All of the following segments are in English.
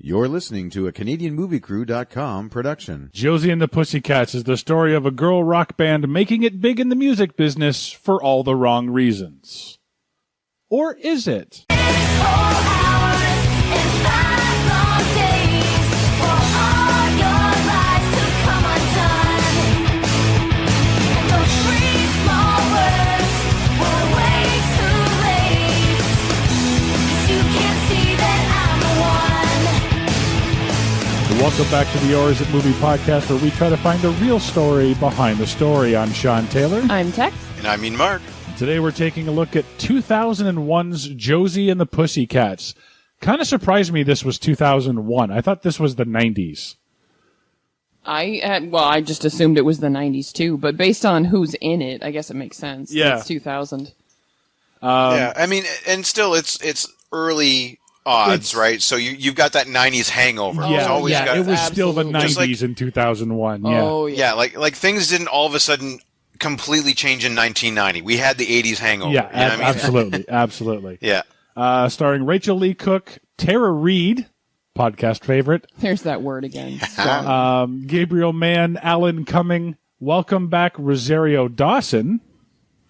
You're listening to a CanadianMovieCrew.com production. Josie and the Pussycats is the story of a girl rock band making it big in the music business for all the wrong reasons. Or is it? Welcome back to the Or Is It Movie podcast, where we try to find the real story behind the story. I'm Sean Taylor. I'm Tex. And I mean Mark. Today we're taking a look at 2001's Josie and the Pussycats. Kind of surprised me this was 2001. I thought this was the 90s. I just assumed it was the 90s too, but based on who's in it, I guess it makes sense. Yeah. It's 2000. Yeah, I mean, and still it's early odds, right? So you've got that 90s hangover. Yeah, it was still the absolutely. 90s in 2001. Yeah. Oh, Yeah, like things didn't all of a sudden completely change in 1990. We had the 80s hangover. Yeah, you know what I mean? absolutely, absolutely. Yeah. Starring Rachel Lee Cook, Tara Reid, podcast favorite, There's that word again. Gabriel Mann, Alan Cumming, welcome back Rosario Dawson,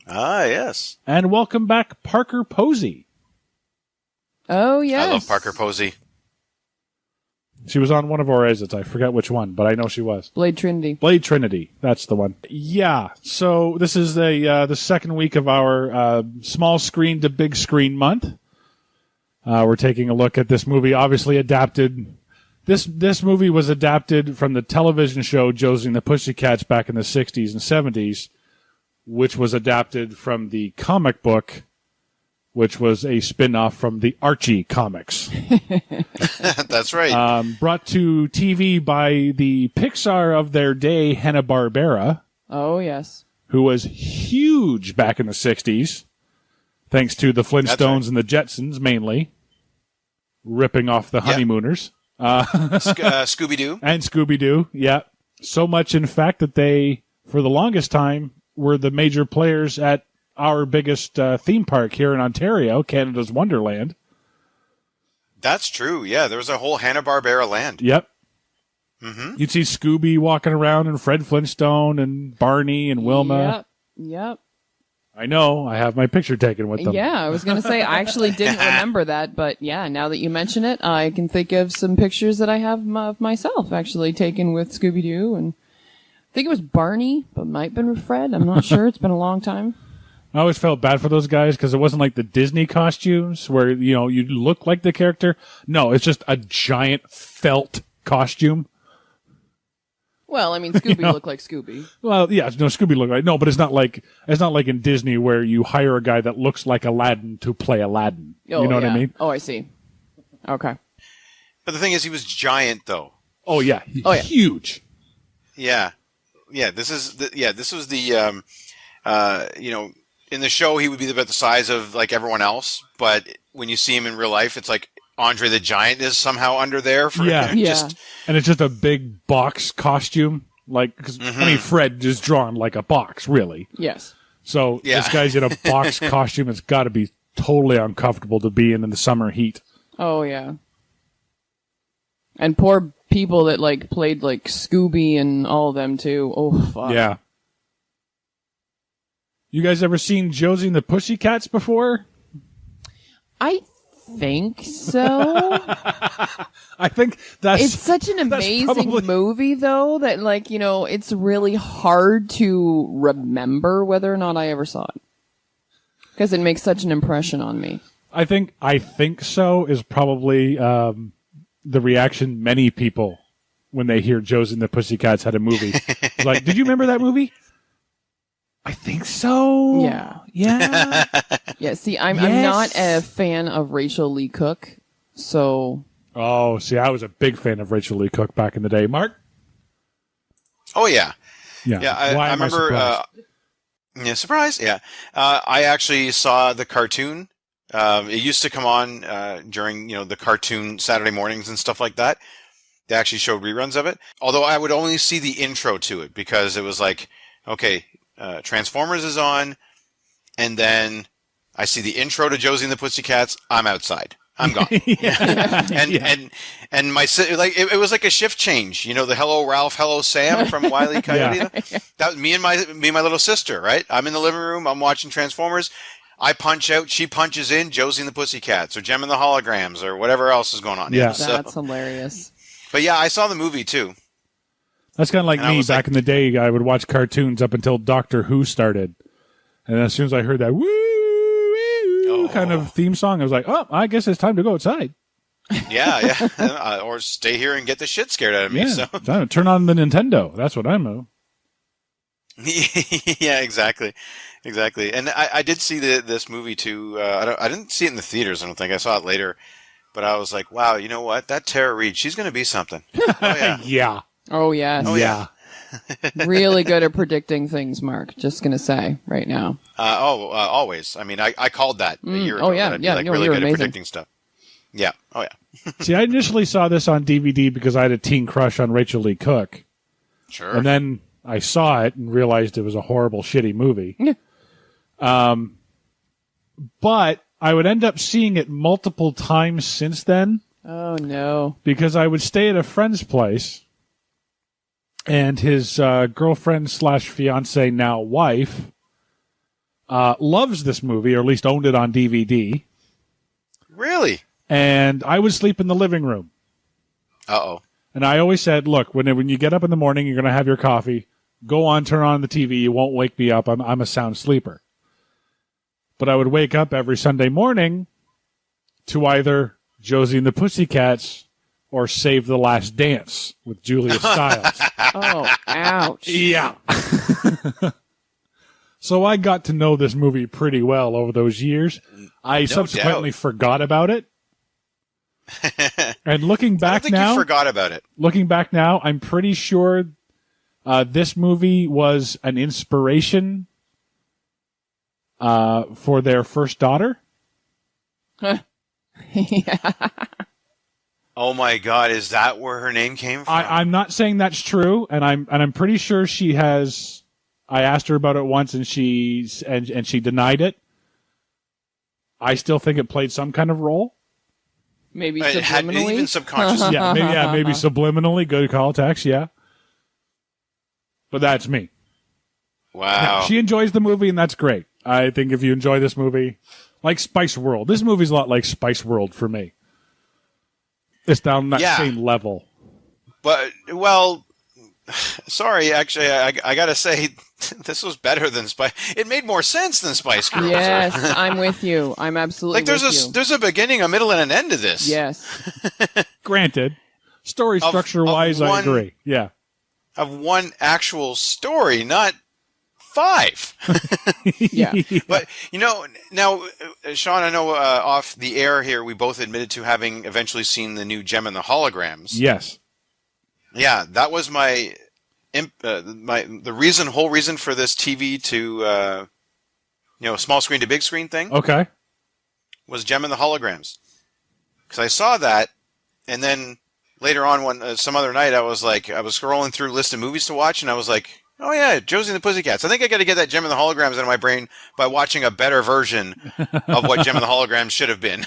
Ah, yes. and welcome back Parker Posey. Oh, yes. I love Parker Posey. She was on one of our exits. I forget which one, but I know she was. Blade Trinity. Blade Trinity. That's the one. Yeah. So this is the second week of our small screen to big screen month. We're taking a look at this movie, obviously adapted. This movie was adapted from the television show Josie and the Pussycats back in the 60s and 70s, which was adapted from the comic book, which was a spin-off from the Archie comics. That's right. Brought to TV by the Pixar of their day, Hanna-Barbera, Oh, yes. who was huge back in the 60s, thanks to the Flintstones and the Jetsons, mainly, ripping off the Honeymooners. Scooby-Doo. And Scooby-Doo, yeah. So much, in fact, that they, for the longest time, were the major players at our biggest theme park here in Ontario, Canada's Wonderland. That's true. Yeah, there was a whole Hanna-Barbera land. Yep. Mm-hmm. You'd see Scooby walking around and Fred Flintstone and Barney and Wilma. Yep. I know. I have my picture taken with them. Yeah, I was going to say, I actually didn't remember that, but yeah, now that you mention it, I can think of some pictures that I have of myself actually taken with Scooby-Doo, and I think it was Barney, but might have been with Fred. I'm not sure. It's been a long time. I always felt bad for those guys because it wasn't like the Disney costumes where, you look like the character. No, it's just a giant felt costume. Well, I mean, Scooby looked like Scooby. Well, yeah, no, Scooby looked like, no, but it's not like in Disney where you hire a guy that looks like Aladdin to play Aladdin. Oh, you know what I yeah. mean? Oh, I see. Okay. But the thing is, he was giant, though. Oh yeah. Huge. Yeah. Yeah, this was the, in the show, he would be about the size of, like, everyone else, but when you see him in real life, it's like Andre the Giant is somehow under there. Yeah. Just, And it's just a big box costume. Like, cause, I mean, Fred is drawn like a box, really. Yes. So this guy's in a box costume. It's got to be totally uncomfortable to be in the summer heat. Oh, yeah. And poor people that, like, played, like, Scooby and all of them, too. Oh, fuck. Yeah. You guys ever seen Josie and the Pussycats before? I think so. I think that's... It's such an amazing movie, though, that, like, it's really hard to remember whether or not I ever saw it. Because it makes such an impression on me. I think so is probably the reaction many people when they hear Josie and the Pussycats had a movie. It's like, did you remember that movie? I think so. Yeah. Yeah. Yeah, see, I'm not a fan of Rachel Lee Cook, so... Oh, see, I was a big fan of Rachel Lee Cook back in the day. Mark? Oh, yeah. Yeah. Yeah, I remember... surprise? Yeah. I actually saw the cartoon. It used to come on during, the cartoon Saturday mornings and stuff like that. They actually showed reruns of it. Although I would only see the intro to it because it was like, okay, Transformers is on, and then I see the intro to Josie and the Pussycats. I'm outside. I'm gone. And my it was like a shift change. You know, the Hello Ralph, Hello Sam from Wile E. Coyote. That was me and my little sister. Right, I'm in the living room. I'm watching Transformers. I punch out. She punches in. Josie and the Pussycats, or Gem and the Holograms, or whatever else is going on. Yeah, that's hilarious. But yeah, I saw the movie too. That's kind of like me back in the day. I would watch cartoons up until Doctor Who started, and as soon as I heard that woo kind of theme song, I was like, "Oh, I guess it's time to go outside." Yeah. Or stay here and get the shit scared out of me. Yeah, so turn on the Nintendo. That's what I'm doing. Yeah, exactly. And I did see this movie too. I didn't see it in the theaters. I don't think I saw it later. But I was like, wow, you know what? That Tara Reid, she's going to be something. Oh yeah. Yeah. Oh yes. Oh yeah. Really good at predicting things, Mark. Just going to say right now. Always. I mean, I called that a year ago. Oh yeah, I'd be yeah. like No, really you're good amazing. at predicting stuff. Yeah. Oh yeah. See, I initially saw this on DVD because I had a teen crush on Rachel Lee Cook. Sure. And then I saw it and realized it was a horrible, shitty movie. But I would end up seeing it multiple times since then Oh no. because I would stay at a friend's place and his girlfriend slash fiance, now wife, loves this movie, or at least owned it on DVD. Really? And I would sleep in the living room. Uh-oh. And I always said, look, when you get up in the morning, you're going to have your coffee. Go on, turn on the TV. You won't wake me up. I'm a sound sleeper. But I would wake up every Sunday morning to either Josie and the Pussycats or Save the Last Dance with Julia Stiles. Oh, ouch. Yeah. So I got to know this movie pretty well over those years. I subsequently forgot about it. And looking back I don't think now, you forgot about it. Looking back now, I'm pretty sure this movie was an inspiration for their first daughter. Yeah. Oh my God, is that where her name came from? I'm not saying that's true, and I'm pretty sure she has. I asked her about it once, and she denied it. I still think it played some kind of role. Maybe It had subliminally. even subconsciously. Maybe subliminally. Good call, Tex. Yeah, but that's me. Wow. She enjoys the movie, and that's great. I think if you enjoy this movie, like Spice World, this movie's a lot like Spice World for me. It's down that same level. But, well, sorry, actually, I gotta say, this was better than Spice. It made more sense than Spice Girls. Yes, I'm with you. I'm absolutely like there's a beginning, a middle, and an end to this. Yes. Granted, story structure-wise, I agree. Yeah. Of one actual story, not 5. Yeah. But, you know, now, Sean, I know off the air here, we both admitted to having eventually seen the new Gem and the Holograms. Yes. Yeah, that was my whole reason for this TV to, small screen to big screen thing. Okay. Was Gem and the Holograms. Because I saw that, and then later on, some other night, I was scrolling through a list of movies to watch, and I was like, oh yeah, Josie and the Pussycats. I think I got to get that Gem and the Holograms out of my brain by watching a better version of what Gem and the Holograms should have been.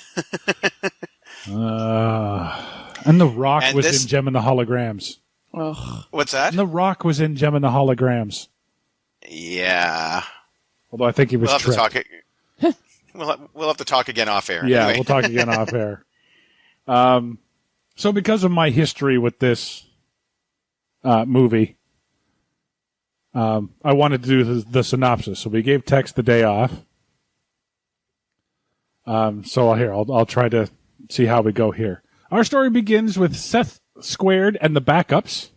And The Rock was in Gem and the Holograms. Ugh. What's that? And The Rock was in Gem and the Holograms. Yeah. Although I think he was We'll have tricked. to talk. We'll have to talk again off air. Yeah, anyway. we'll talk again off air. So because of my history with this movie, I wanted to do the synopsis. So we gave Tex the day off. So here, I'll try to see how we go here. Our story begins with Seth Squared and the Backups,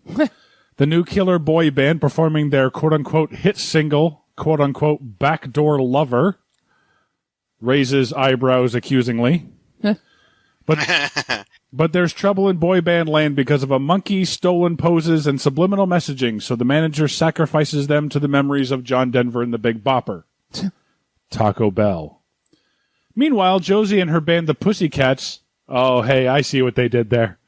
the new killer boy band performing their quote-unquote hit single, quote-unquote backdoor lover, raises eyebrows accusingly. But there's trouble in boy band land because of a monkey, stolen poses, and subliminal messaging, so the manager sacrifices them to the memories of John Denver and the Big Bopper. Taco Bell. Meanwhile, Josie and her band, the Pussycats, oh, hey, I see what they did there,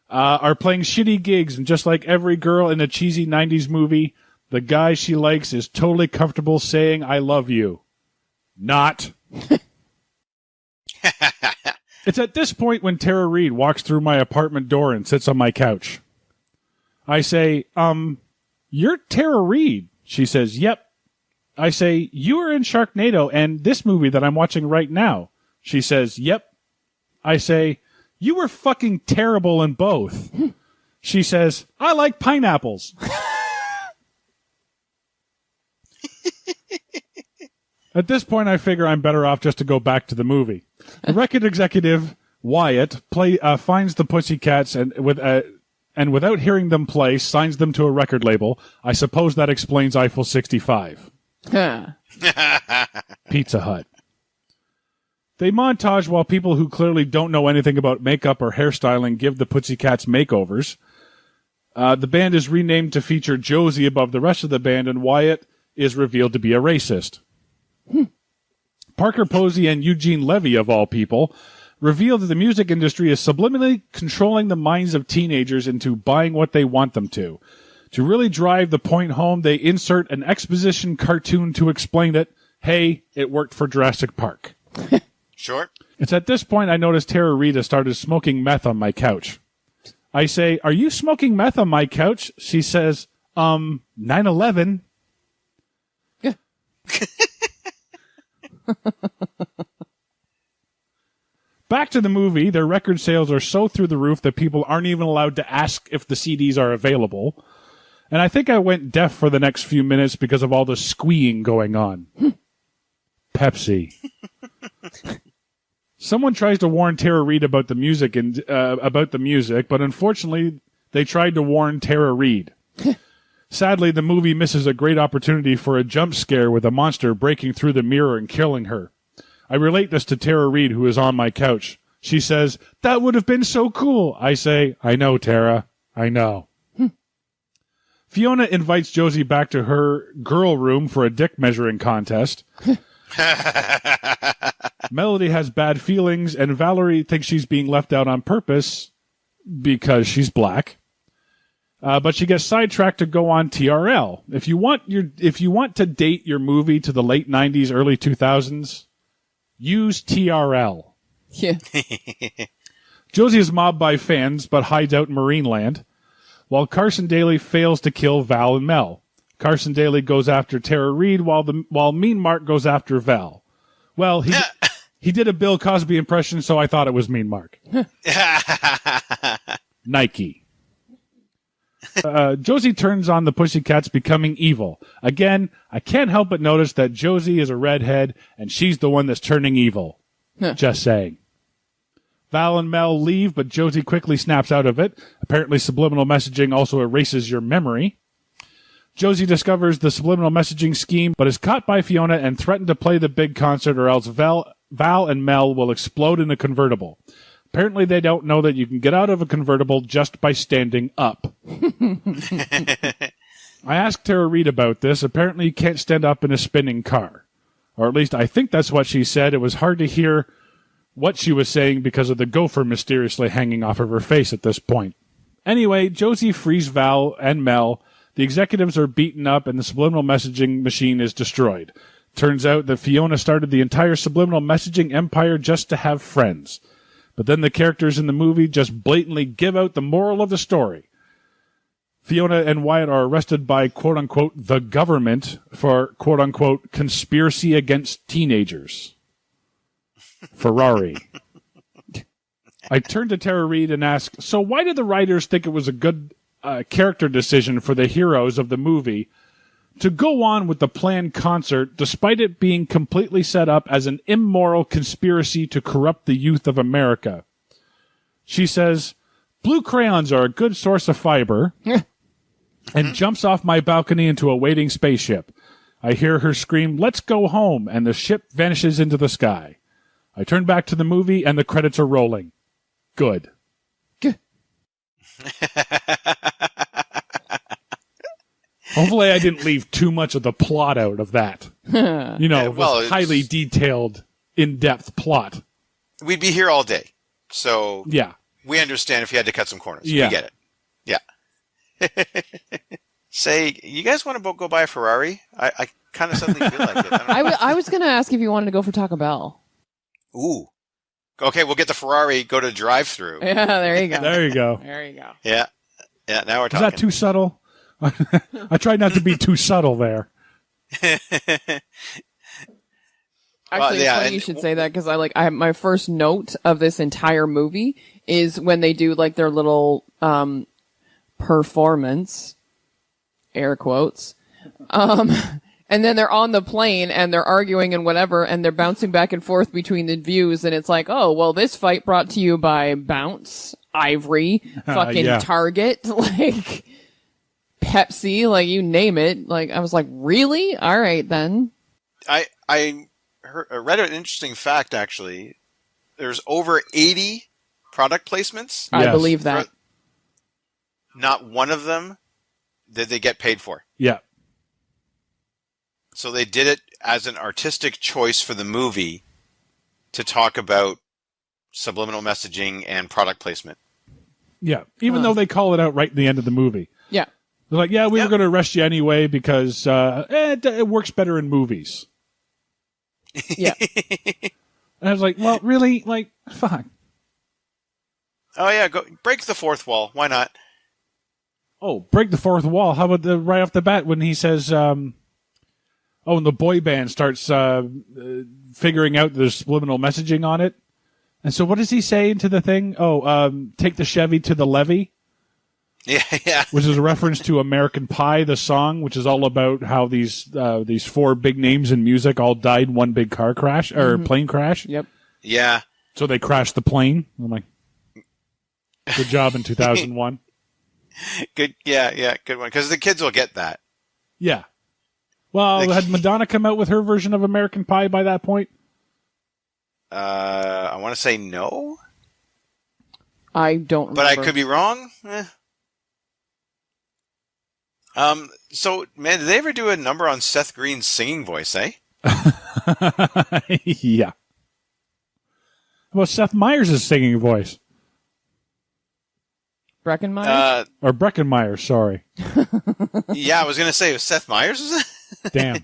are playing shitty gigs, and just like every girl in a cheesy 90s movie, the guy she likes is totally comfortable saying, I love you. Not. It's at this point when Tara Reid walks through my apartment door and sits on my couch. I say, you're Tara Reid. She says, yep. I say, you were in Sharknado and this movie that I'm watching right now. She says, yep. I say, you were fucking terrible in both. She says, I like pineapples. At this point, I figure I'm better off just to go back to the movie. The record executive, Wyatt, finds the Pussycats and without hearing them play, signs them to a record label. I suppose that explains Eiffel 65. Pizza Hut. They montage while people who clearly don't know anything about makeup or hairstyling give the Pussycats makeovers. The band is renamed to feature Josie above the rest of the band, and Wyatt is revealed to be a racist. Parker Posey and Eugene Levy, of all people, reveal that the music industry is subliminally controlling the minds of teenagers into buying what they want them to. To really drive the point home, they insert an exposition cartoon to explain it. Hey, it worked for Jurassic Park. Sure. It's at this point I noticed Tara Reid has started smoking meth on my couch. I say, are you smoking meth on my couch? She says, 9/11. Back to the movie, their record sales are so through the roof that people aren't even allowed to ask if the CDs are available. And I think I went deaf for the next few minutes because of all the squeeing going on. Pepsi. Someone tries to warn Tara Reid about the music, but unfortunately, they tried to warn Tara Reid. Sadly, the movie misses a great opportunity for a jump scare with a monster breaking through the mirror and killing her. I relate this to Tara Reid, who is on my couch. She says, that would have been so cool. I say, I know, Tara. I know. Fiona invites Josie back to her girl room for a dick measuring contest. Melody has bad feelings, and Valerie thinks she's being left out on purpose because she's black. But she gets sidetracked to go on TRL. If you want to date your movie to the late 90s, early 2000s, use TRL. Yeah. Josie is mobbed by fans, but hides out in Marineland, while Carson Daly fails to kill Val and Mel. Carson Daly goes after Tara Reid, while Mean Mark goes after Val. Well, he did a Bill Cosby impression, so I thought it was Mean Mark. Nike. Josie turns on the Pussycats, becoming evil. Again, I can't help but notice that Josie is a redhead, and she's the one that's turning evil. Just saying. Val and Mel leave, but Josie quickly snaps out of it. Apparently, subliminal messaging also erases your memory. Josie discovers the subliminal messaging scheme, but is caught by Fiona and threatened to play the big concert, or else Val and Mel will explode in a convertible. Apparently, they don't know that you can get out of a convertible just by standing up. I asked Tara Reid about this. Apparently, you can't stand up in a spinning car. Or at least I think that's what she said. It was hard to hear what she was saying because of the gopher mysteriously hanging off of her face at this point. Anyway, Josie frees Val and Mel. The executives are beaten up and the subliminal messaging machine is destroyed. Turns out that Fiona started the entire subliminal messaging empire just to have friends. But then the characters in the movie just blatantly give out the moral of the story. Fiona and Wyatt are arrested by, quote-unquote, the government for, quote-unquote, conspiracy against teenagers. Ferrari. I turn to Tara Reid and ask, so why did the writers think it was a good character decision for the heroes of the movie to go on with the planned concert despite it being completely set up as an immoral conspiracy to corrupt the youth of America? She says, blue crayons are a good source of fiber, and jumps off my balcony into a waiting spaceship. I hear her scream, let's go home, and the ship vanishes into the sky. I turn back to the movie, and the credits are rolling. Good. Hopefully I didn't leave too much of the plot out of that. You know, this highly detailed, in-depth plot. We'd be here all day. So yeah, we understand if you had to cut some corners. Yeah. We get it. Yeah. Say, you guys want to go buy a Ferrari? I kind of suddenly feel like it. I was going to ask if you wanted to go for Taco Bell. Ooh. Okay, we'll get the Ferrari, go to drive-through. Yeah, there you go. There you go. There you go. Yeah. Yeah, now we're Is talking. that too subtle? I tried not to be too subtle there. Actually, it's funny you should say that because I have my first note of this entire movie is when they do like their little performance, air quotes, and then they're on the plane and they're arguing and whatever, and they're bouncing back and forth between the views, and it's like, oh, well, this fight brought to you by Bounce, Ivory, fucking Yeah. Target, like Pepsi, like you name it. Like I was like, really? All right then. I read an interesting fact, actually. There's over 80 product placements. I Yes. believe that. Not one of them did they get paid for. Yeah. So they did it as an artistic choice for the movie to talk about subliminal messaging and product placement. Yeah. Even though they call it out right in the end of the movie. Yeah. They're like, yeah, we were Yep. going to arrest you anyway because it works better in movies. Yeah. And I was like, well, really? Like, fuck. Oh yeah, go break the fourth wall. Why not? Oh, break the fourth wall. How about right off the bat when he says, and the boy band starts figuring out the subliminal messaging on it. And so what does he say into the thing? Take the Chevy to the levee, Yeah. which is a reference to American Pie, the song, which is all about how these four big names in music all died in one big car crash or plane crash. Yep. Yeah. So they crashed the plane. I'm like, good job in 2001. Good. Yeah. Good one. Because the kids will get that. Yeah. Well, had Madonna come out with her version of American Pie by that point? I want to say no, I don't remember. but I could be wrong. So, man, did they ever do a number on Seth Green's singing voice, eh? Yeah. Well, Seth Meyers' singing voice. Breckenmeyer? Or Breckenmeyer, sorry. Yeah, I was going to say, it was Seth Meyers, was it? Damn.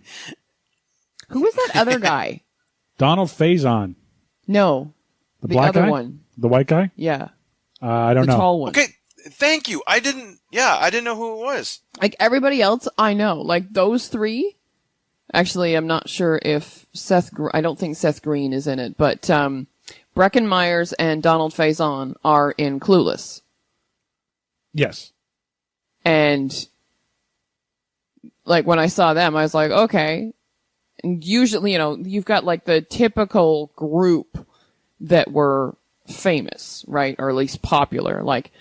Who was that other guy? Donald Faison. No. The The black other guy? one. The white guy? Yeah. I don't The know. tall one. Okay, thank you. I didn't know who it was. Like everybody else, I know. Like those three. Actually, I'm not sure if I don't think Seth Green is in it, but Brecken Myers and Donald Faison are in Clueless. Yes. And like when I saw them, I was like, okay. And usually, you've got like the typical group that were famous, right? Or at least popular, like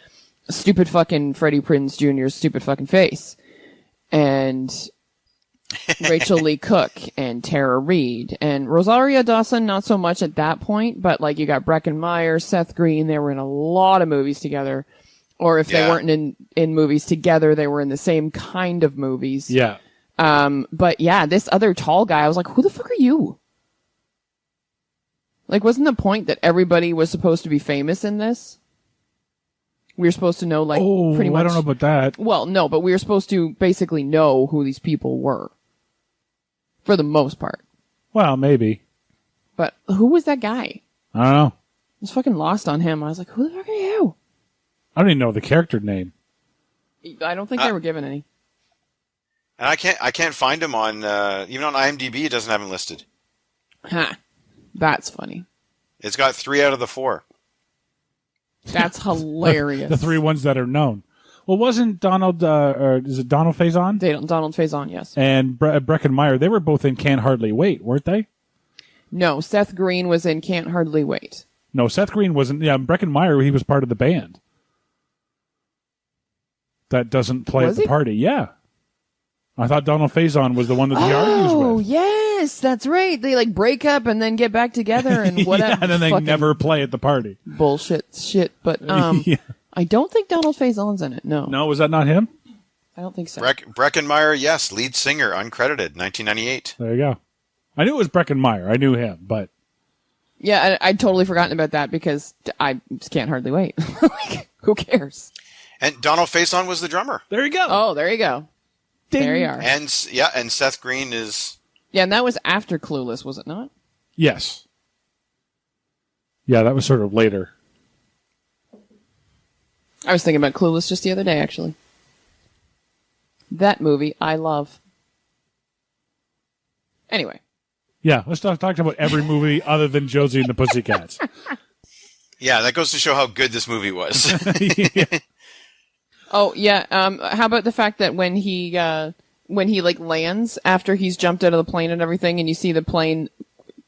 stupid fucking Freddie Prinze Jr.'s stupid fucking face. And Rachel Lee Cook and Tara Reid and Rosario Dawson, not so much at that point, but like you got Brecken Myers, Seth Green, they were in a lot of movies together. Or if they weren't in movies together, they were in the same kind of movies. Yeah. But yeah, this other tall guy, I was like, who the fuck are you? Like, wasn't the point that everybody was supposed to be famous in this? We were supposed to know, like, pretty much. I don't know about that. Well, no, but we were supposed to basically know who these people were. For the most part. Well, maybe. But who was that guy? I don't know. I was fucking lost on him. I was like, who the fuck are you? I don't even know the character name. I don't think they were given any. And I can't find him on even on IMDb. It doesn't have him listed. Ha. That's funny. It's got 3 out of the 4. That's hilarious. The 3 ones that are known. Well, wasn't Donald, or is it Donald Faison? Donald Faison, yes. And Brecken Meyer, they were both in Can't Hardly Wait, weren't they? No, Seth Green was in Can't Hardly Wait. No, Seth Green wasn't. Yeah, Brecken Meyer, he was part of the band. That doesn't play Was at the he? party. Yeah. I thought Donald Faison was the one that he argues Oh, with. yes, that's right. They like break up and then get back together and whatever. Yeah, and then they fucking never play at the party. bullshit shit. But Yeah. I don't think Donald Faison's in it. No, No, was that not him? I don't think so. Breckenmeyer, yes, lead singer, uncredited, 1998. There you go. I knew it was Brecken Meyer. I knew him, but Yeah, I'd totally forgotten about that because I just can't hardly wait. Like, who cares? And Donald Faison was the drummer. there you go. Oh, there you go. Ding. There you are. And Seth Green is Yeah, and that was after Clueless, was it not? Yes. Yeah, that was sort of later. I was thinking about Clueless just the other day, actually. That movie I love. Anyway. Yeah, let's talk about every movie other than Josie and the Pussycats. Yeah, that goes to show how good this movie was. Yeah. Oh, yeah. How about the fact that when he like lands after he's jumped out of the plane and everything, and you see the plane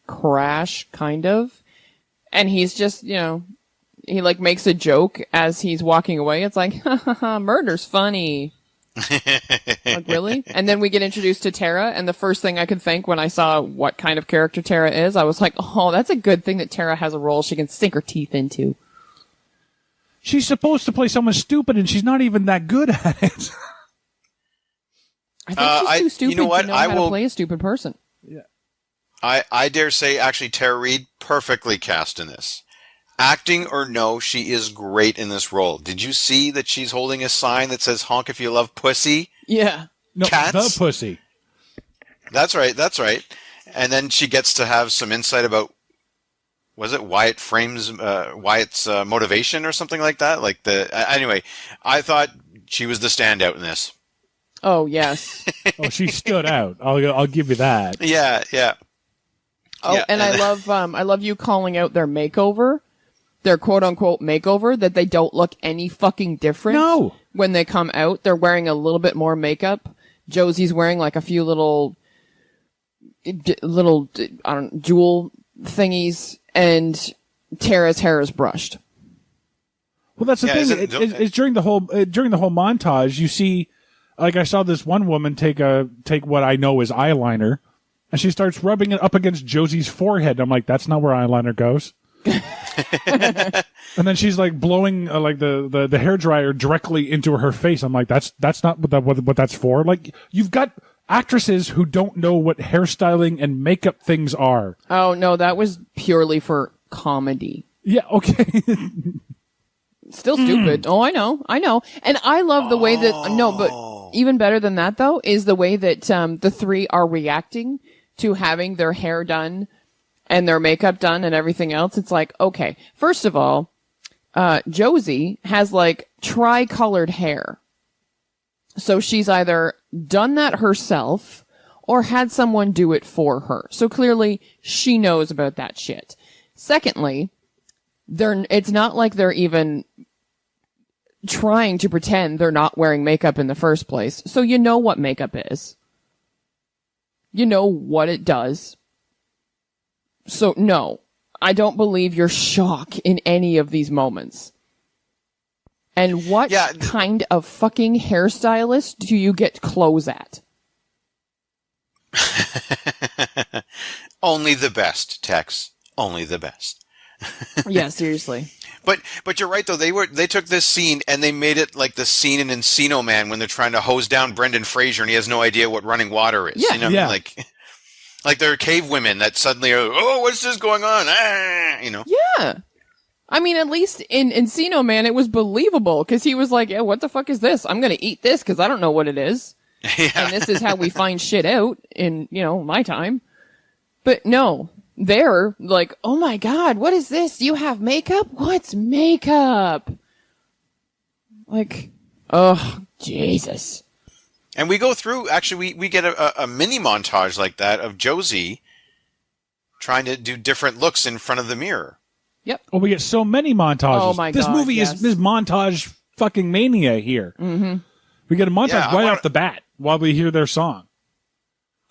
crash, kind of, and he's just, you know, he like makes a joke as he's walking away. It's like, ha ha ha, murder's funny. Like, really? And then we get introduced to Tara, and the first thing I could think when I saw what kind of character Tara is, I was like, oh, that's a good thing that Tara has a role she can sink her teeth into. She's supposed to play someone stupid, and she's not even that good at it. I think she's too stupid you know what? to know how to play a stupid person. Yeah. I dare say, actually, Tara Reid perfectly cast in this. Acting or no, she is great in this role. Did you see that she's holding a sign that says "Honk if you love pussy"? Yeah. No, Cats? the pussy. That's right. That's right. And then she gets to have some insight about, was it Wyatt's motivation or something like that? Anyway, I thought she was the standout in this. Oh, yes. Oh, she stood out. I'll give you that. Yeah, yeah. Oh, Yeah, and I love you calling out their makeover, their quote unquote makeover, that they don't look any fucking different. No. When they come out, they're wearing a little bit more makeup. Josie's wearing like a few little jewel thingies, and Tara's hair is brushed. Well, that's the thing. It's during the whole montage, you see, like, I saw this one woman take what I know is eyeliner, and she starts rubbing it up against Josie's forehead. I'm like, that's not where eyeliner goes. And then she's like blowing like the hairdryer directly into her face. I'm like, that's not what that's for. Like, you've got actresses who don't know what hairstyling and makeup things are. Oh no, that was purely for comedy. Yeah, okay. Still stupid. Oh, I know. And I love the way that, no, but even better than that though, is the way that, the three are reacting to having their hair done and their makeup done and everything else. It's like, okay, first of all, Josie has like tri-colored hair. So she's either done that herself or had someone do it for her. So clearly she knows about that shit. Secondly, it's not like they're even trying to pretend they're not wearing makeup in the first place. So you know what makeup is. You know what it does. So no, I don't believe your shock in any of these moments. And what kind of fucking hairstylist do you get clothes at? Only the best, Tex. Only the best. Yeah, seriously. But you're right though. They took this scene and they made it like the scene in Encino Man when they're trying to hose down Brendan Fraser and he has no idea what running water is. Yeah. You know what I mean? Like they're cave women that suddenly are, oh, what's this going on? Ah, you know. Yeah. I mean, at least in Encino Man, it was believable because he was like, yeah, what the fuck is this? I'm going to eat this because I don't know what it is. Yeah. And this is how we find shit out in, my time. But no, they're like, oh my God, what is this? You have makeup? What's makeup? Like, oh, Jesus. And we go through, actually, we get a mini montage like that of Josie trying to do different looks in front of the mirror. Yep. Oh, we get so many montages. Oh my God, this movie yes. is montage fucking mania here. Mm-hmm. We get a montage right off the bat while we hear their song.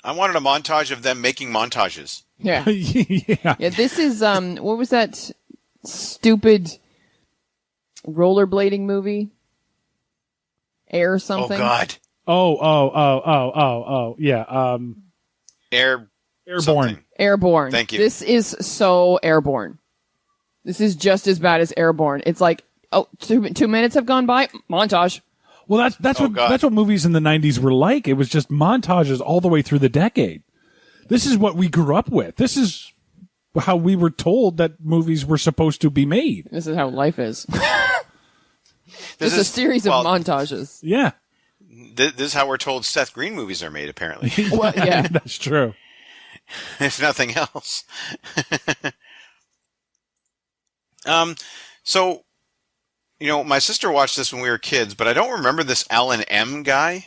I wanted a montage of them making montages. Yeah. Yeah. Yeah, this is, what was that stupid rollerblading movie? Air something? Oh, God. Oh, yeah. Airborne. Something. Airborne. Thank you. This is so Airborne. This is just as bad as Airborne. It's like, 2 minutes have gone by, montage. Well, that's what movies in the 90s were like. It was just montages all the way through the decade. This is what we grew up with. This is how we were told that movies were supposed to be made. This is how life is. This is a series of montages. Yeah. This is how we're told Seth Green movies are made, apparently. Well, yeah. That's true. If nothing else. So, my sister watched this when we were kids, but I don't remember this Alan M. guy.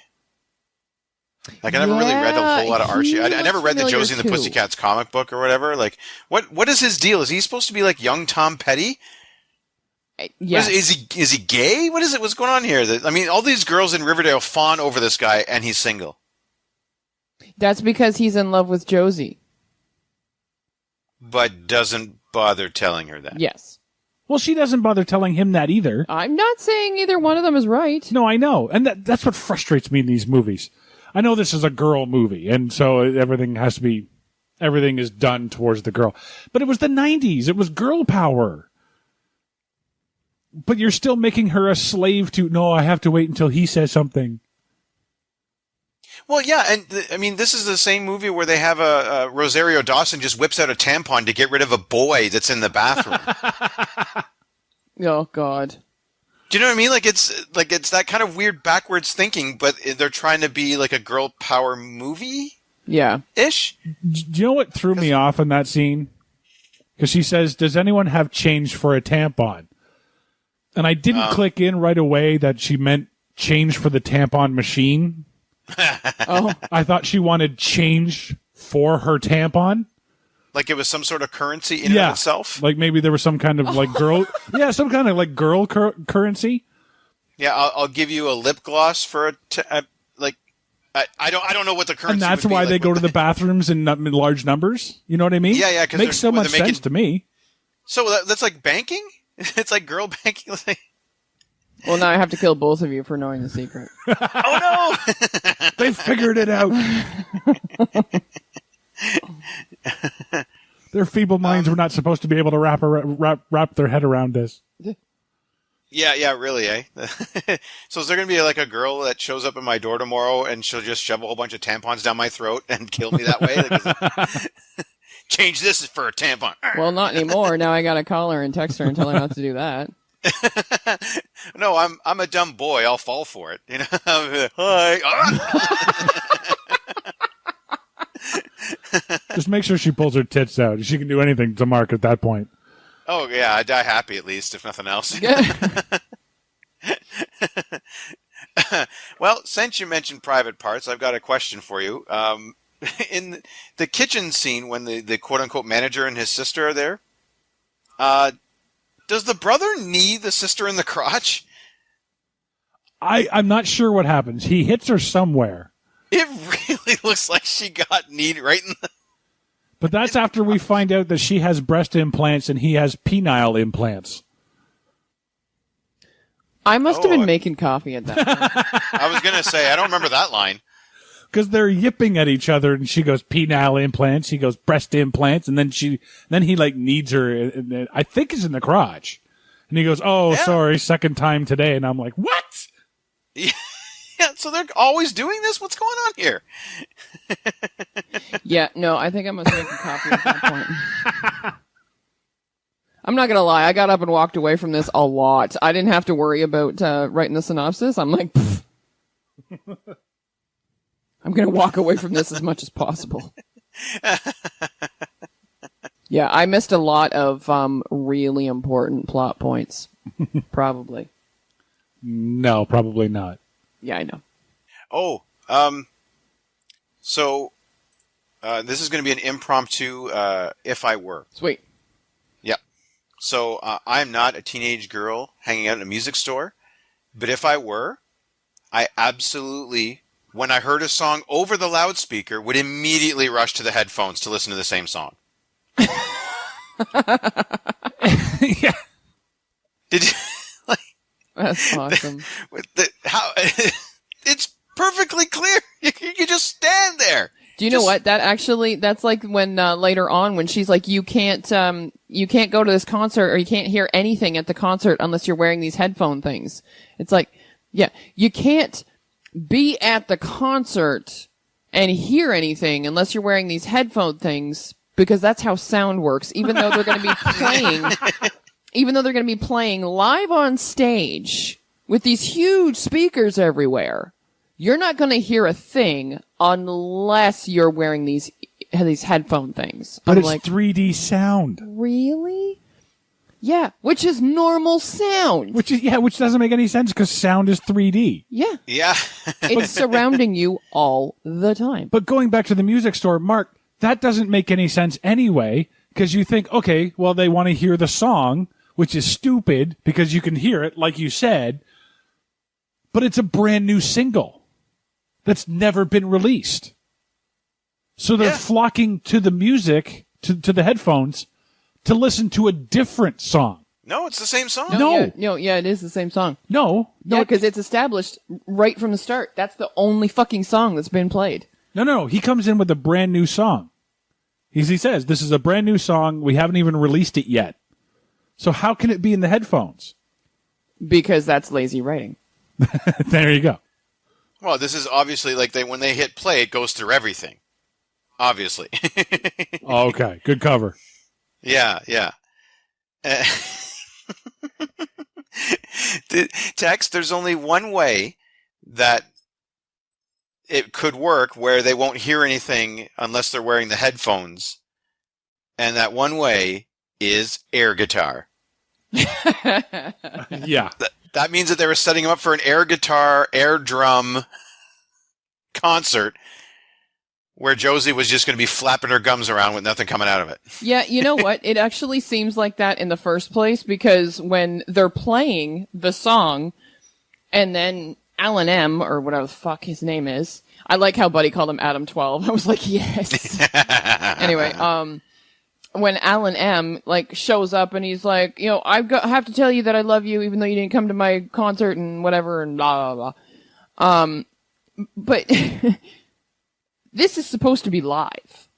Like, I never really read a whole lot of Archie. I never read the Josie and the Pussycats comic book or whatever. Like, what is his deal? Is he supposed to be like young Tom Petty? Yeah. Is he gay? What is it? What's going on here? I mean, all these girls in Riverdale fawn over this guy, and he's single. That's because he's in love with Josie. But doesn't bother telling her that. Yes. Well, she doesn't bother telling him that either. I'm not saying either one of them is right. No, I know. And that's what frustrates me in these movies. I know this is a girl movie, and so everything is done towards the girl. But it was the 90s. It was girl power. But you're still making her a slave to, no, I have to wait until he says something. Well, yeah, and this is the same movie where they have a Rosario Dawson just whips out a tampon to get rid of a boy that's in the bathroom. Oh, God. Do you know what I mean? Like it's that kind of weird backwards thinking, but they're trying to be like a girl power movie. Yeah. Ish. Do you know what threw me off in that scene? Because she says, "Does anyone have change for a tampon?" And I didn't click in right away that she meant change for the tampon machine. Oh, I thought she wanted change for her tampon. Like it was some sort of currency in and of itself? Like maybe there was some kind of like girl... yeah, some kind of like girl currency. Yeah, I'll give you a lip gloss for I don't know what the currency And that's would be why like they go to the bathrooms in large numbers? You know what I mean? Yeah, yeah. Makes so much sense to me. So that's like banking? It's like girl banking? well, now I have to kill both of you for knowing the secret. Oh, no! They figured it out. Their feeble minds were not supposed to be able to wrap their head around this. Yeah, really, eh? So is there going to be like a girl that shows up at my door tomorrow and she'll just shove a whole bunch of tampons down my throat and kill me that way? Change this for a tampon. Well, not anymore. Now I got to call her and text her and tell her not to do that. No, I'm a dumb boy. I'll fall for it. Hi. Just make sure she pulls her tits out. She can do anything to Mark at that point. Oh, yeah, I die happy at least, if nothing else. Well, since you mentioned private parts, I've got a question for you. In the kitchen scene, when the quote-unquote manager and his sister are there, does the brother knee the sister in the crotch? I'm not sure what happens. He hits her somewhere. It really looks like she got kneed right in the... But that's after we find out that she has breast implants and he has penile implants. I must have been making coffee at that point. I was going to say, I don't remember that line. Because they're yipping at each other, and she goes penile implants, he goes breast implants, and then he like kneads her, and I think it's in the crotch. And he goes, sorry, second time today. And I'm like, what? Yeah, so they're always doing this? What's going on here? Yeah, no, I think I must make a copy at that point. I'm not going to lie. I got up and walked away from this a lot. I didn't have to worry about writing the synopsis. I'm like, I'm going to walk away from this as much as possible. Yeah, I missed a lot of really important plot points. Probably. No, probably not. Yeah, I know. Oh, so this is going to be an impromptu if I were. Sweet. Yeah. So I'm not a teenage girl hanging out in a music store, but if I were, I absolutely, when I heard a song over the loudspeaker, would immediately rush to the headphones to listen to the same song. Yeah. Did you... That's awesome. It's perfectly clear. You just stand there. Do you know what? That's like when later on when she's like, you can't go to this concert or you can't hear anything at the concert unless you're wearing these headphone things. It's like, yeah, you can't be at the concert and hear anything unless you're wearing these headphone things because that's how sound works. Even though they're going to be playing live on stage with these huge speakers everywhere, you're not going to hear a thing unless you're wearing these headphone things. But I'm it's like, 3D sound. really? Yeah, which is normal sound. Which doesn't make any sense because sound is 3D. Yeah. Yeah. It's surrounding you all the time. But going back to the music store, Mark, that doesn't make any sense anyway, because you think, okay, well, they want to hear the song, which is stupid because you can hear it, like you said, but it's a brand new single that's never been released. So they're flocking to the music, to the headphones, to listen to a different song. No, it's the same song. No. Yeah, it is the same song. No, because it's established right from the start. That's the only fucking song that's been played. No. He comes in with a brand new song. He says, this is a brand new song. We haven't even released it yet. So how can it be in the headphones? Because that's lazy writing. There you go. Well, this is obviously like when they hit play, it goes through everything. Obviously. Okay, good cover. Yeah. Tex, there's only one way that it could work where they won't hear anything unless they're wearing the headphones. And that one way is air guitar. Yeah. That means that they were setting them up for an air guitar, air drum concert where Josie was just going to be flapping her gums around with nothing coming out of it. Yeah, you know what? It actually seems like that in the first place because when they're playing the song and then Alan M, or whatever the fuck his name is, I like how Buddy called him Adam 12. I was like, yes. Anyway, when Alan M shows up and he's like, I have to tell you that I love you even though you didn't come to my concert and whatever and blah, blah, blah. But this is supposed to be live,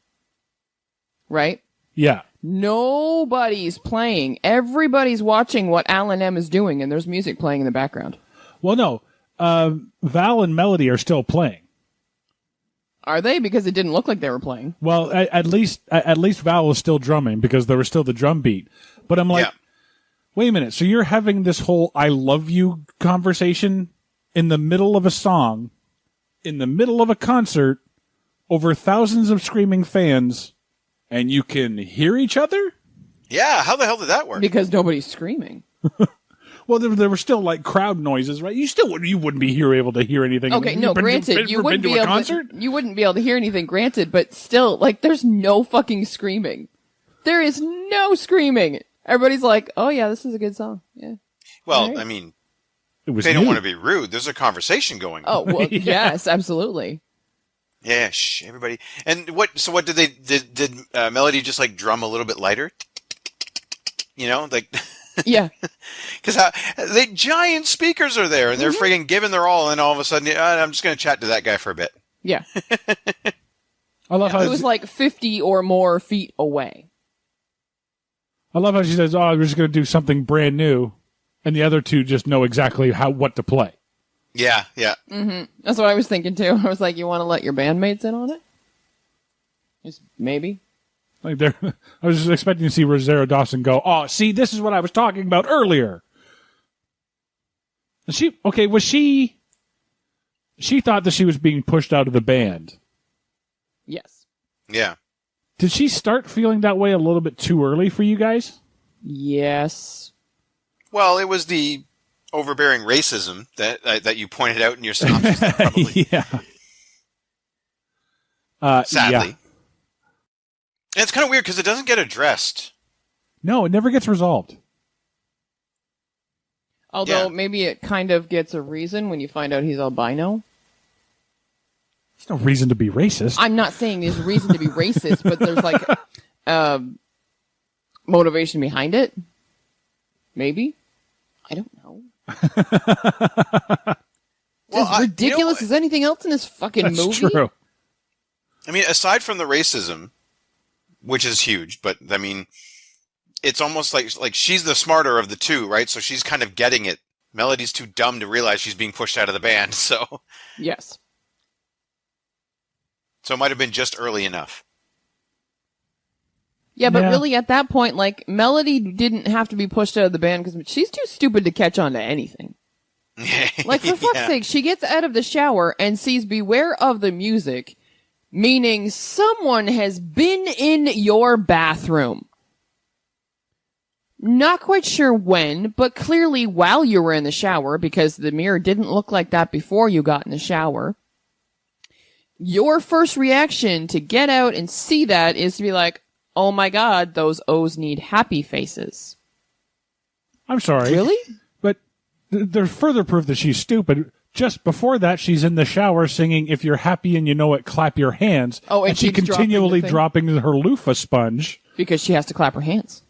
right? Yeah. Nobody's playing. Everybody's watching what Alan M is doing, and there's music playing in the background. Well, no. Val and Melody are still playing. Are they? Because it didn't look like they were playing. Well, at least Val was still drumming because there was still the drum beat. But I'm like, wait a minute. So you're having this whole "I love you" conversation in the middle of a song, in the middle of a concert, over thousands of screaming fans, and you can hear each other? Yeah, how the hell did that work? Because nobody's screaming. Well, there were still crowd noises, right? You wouldn't be able to hear anything. Okay, no, granted, you wouldn't be able to hear anything, granted, but still, there's no fucking screaming. There is no screaming. Everybody's like, oh yeah, this is a good song. Yeah. Well, right. I mean, they don't want to be rude. There's a conversation going on. Oh, well, yes, absolutely. Yeah, everybody. And what did Melody just drum a little bit lighter? Yeah. Because the giant speakers are there and they're friggin' giving their all, and all of a sudden, I'm just going to chat to that guy for a bit. Yeah. I love how it was 50 or more feet away. I love how she says, we're just going to do something brand new, and the other two just know exactly what to play. Yeah. Mm-hmm. That's what I was thinking too. I was like, you want to let your bandmates in on it? Just maybe. I was just expecting to see Rosario Dawson go, oh, see, this is what I was talking about earlier. She thought that she was being pushed out of the band. Yes. Yeah. Did she start feeling that way a little bit too early for you guys? Yes. Well, it was the overbearing racism that you pointed out in your synopsis. Probably. Yeah. Sadly. Yeah. And it's kind of weird because it doesn't get addressed. No, it never gets resolved. Although maybe it kind of gets a reason when you find out he's albino. There's no reason to be racist. I'm not saying there's reason to be racist, but there's motivation behind it. Maybe. I don't know. Well, as ridiculous as anything else in this fucking movie. That's true. I mean, aside from the racism, which is huge, but I mean, it's almost like she's the smarter of the two, right? So she's kind of getting it. Melody's too dumb to realize she's being pushed out of the band, so. Yes. So it might have been just early enough. Yeah, but really at that point, Melody didn't have to be pushed out of the band because she's too stupid to catch on to anything. For fuck's sake, she gets out of the shower and sees "Beware of the Music," meaning someone has been in your bathroom. Not quite sure when, but clearly while you were in the shower, because the mirror didn't look like that before you got in the shower. Your first reaction to get out and see that is to be like, oh my God, those O's need happy faces. I'm sorry. Really? But there's further proof that she's stupid. Just before that, she's in the shower singing, "If you're happy and you know it, clap your hands." Oh, and she keeps continually dropping dropping her loofah sponge. Because she has to clap her hands.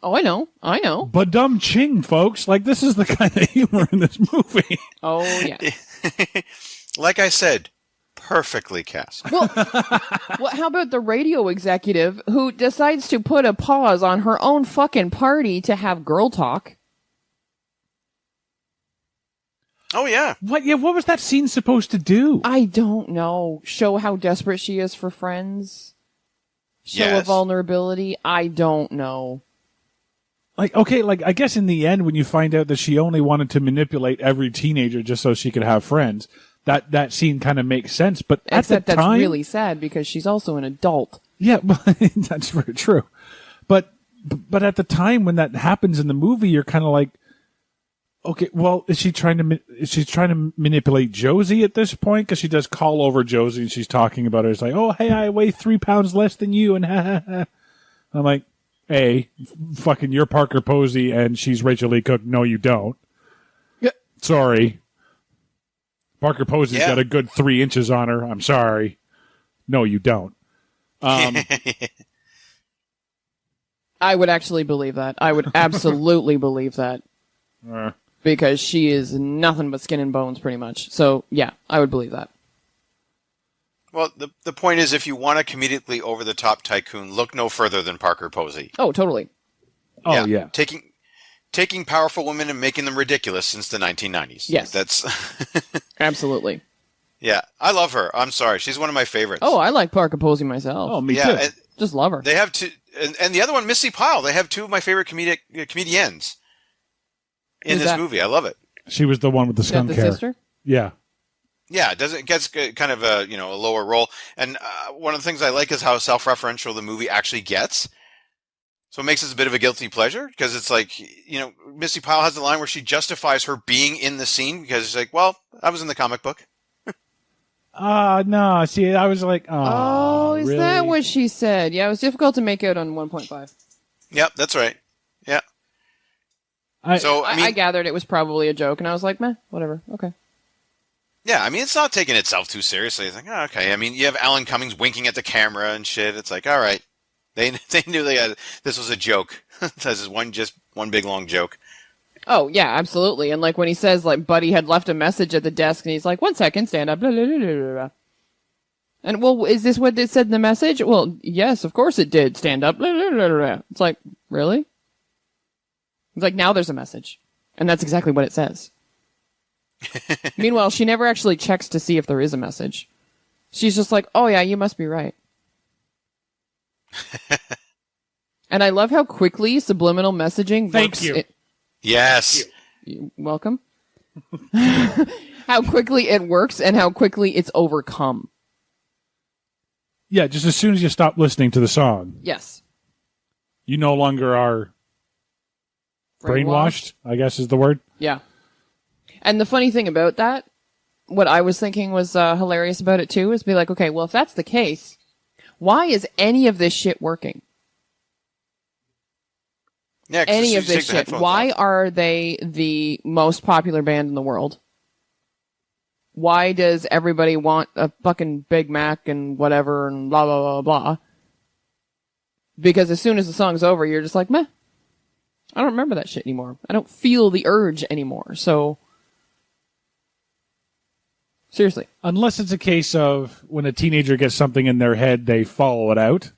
Oh, I know. Badum ching, folks. Like, this is the kind of humor in this movie. Oh, yeah. Like I said, perfectly cast. Well, how about the radio executive who decides to put a pause on her own fucking party to have girl talk? Oh, yeah. What was that scene supposed to do? I don't know. Show how desperate she is for friends? Show a Yes. vulnerability? I don't know. Like, okay, like, I guess in the end, when you find out that she only wanted to manipulate every teenager just so she could have friends, that scene kind of makes sense. But at Except the that's time, really sad because she's also an adult. yeah, but that's very true. But at the time when that happens in the movie, you're kind of like, okay, well, is she trying to manipulate Josie at this point? Because she does call over Josie and she's talking about her. It's like, oh, hey, I weigh 3 pounds less than you, and ha ha ha. I'm like, fucking you're Parker Posey and she's Rachel Lee Cook. No, you don't. Yeah. Sorry. Parker Posey's Yeah. got a good 3 inches on her. I'm sorry. No, you don't. I would actually believe that. I would absolutely believe that. Because she is nothing but skin and bones, pretty much. So, yeah, I would believe that. Well, the point is, if you want a comedically over-the-top tycoon, look no further than Parker Posey. Oh, totally. Oh, yeah. Taking powerful women and making them ridiculous since the 1990s. Yes. That's Absolutely. yeah. I love her. I'm sorry. She's one of my favorites. Oh, I like Parker Posey myself. Oh, me yeah. too. And Just love her. they have two, and the other one, Missy Pyle. They have two of my favorite comedians in Who's this that? movie. I love it. She was the one with the Is that skunk the hair. sister? Yeah. Yeah, it gets kind of a lower role, and one of the things I like is how self-referential the movie actually gets. So it makes it a bit of a guilty pleasure because it's like Missy Pyle has the line where she justifies her being in the scene because she's like, "Well, I was in the comic book." No. See, I was like, Oh, is really? that what she said? Yeah, it was difficult to make out on 1.5. Yep, that's right. Yeah. So I gathered it was probably a joke, and I was like, meh, whatever. Okay. yeah, I mean, it's not taking itself too seriously. It's like, oh, okay. I mean, you have Alan Cummings winking at the camera and shit. It's like, all right, they knew this was a joke. This is one big long joke. Oh, yeah, absolutely. And like when he says, like, Buddy had left a message at the desk, and he's like, 1 second, stand up, blah, blah, blah, blah, blah. And, well, is this what it said in the message? Well, yes, of course it did, stand up, blah, blah, blah, blah. It's like, really? It's like, now there's a message. And that's exactly what it says. Meanwhile, she never actually checks to see if there is a message. She's just like, oh yeah, you must be right. And I love how quickly subliminal messaging works. Thank you. Yes. You're welcome. How quickly it works and how quickly it's overcome. Yeah, just as soon as you stop listening to the song, Yes. you no longer are brainwashed, I guess is the word. Yeah. And the funny thing about that, what I was thinking was hilarious about it too, is be like, okay, well, if that's the case, why is any of this shit working? Yeah, 'cause Any as of soon as you this take the shit. headphones Why off- are they the most popular band in the world? Why does everybody want a fucking Big Mac and whatever and blah, blah, blah, blah? Because as soon as the song's over, you're just like, meh. I don't remember that shit anymore. I don't feel the urge anymore. So, seriously. Unless it's a case of when a teenager gets something in their head, they follow it out.